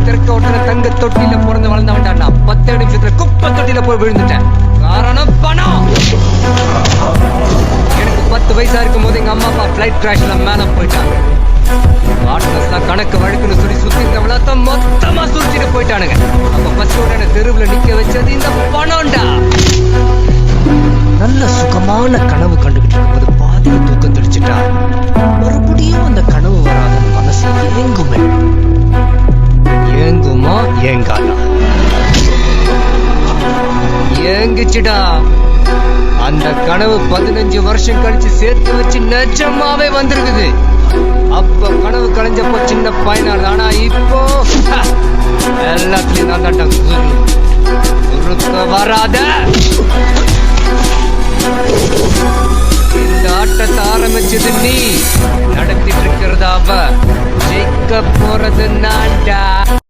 தெற்க ஓட்டுற தங்க தொட்டில பிறந்து வளர்ந்தவன்டா நான். 10 நிமிஷத்துல குப்பை தொட்டில போய் விழுந்துட்டேன். காரணம் பணம். எனக்கு 10 வயசா இருக்கும் போது எங்க அம்மா அப்பா பிளைட் கிராஷ்ல மேல போயிட்டாங்க. பார்ட்னர்ஸ்லாம் கணக்கு வழக்குன்னு சொல்லி சுத்தி இருந்தவள மொத்தமா சுத்திட்டு போயிட்டானுங்க. அப்ப பஸ்ஸோட என்ன தெருவுல நிக்க வச்சது இந்த பணம்டா. நல்ல சுகமான கனவு கண்டுகிட்டு இருக்கும்போது பாதியில தூக்கம் தெளிச்சுட்டா மறுபடியும் அந்த கனவு வராத மனசு ஏங்குமே. ஏங்குமா ஏங்காதா? ஏங்குச்சுடா. அந்த கனவு 15 வருஷம் கழிச்சு சேர்த்து வச்சு நிஜமாவே வந்திருக்குது. அப்ப கனவு கலைஞ்சப்போ சின்ன பையனால. ஆனா இப்போ எல்லாத்துலயும் நான் தான் குறுக்க வராத. இந்த ஆட்டத்தை ஆரம்பிச்சது நீ, நடத்திட்டு இருக்கிறத அவ, ஜெயிக்க போறது நான்டா.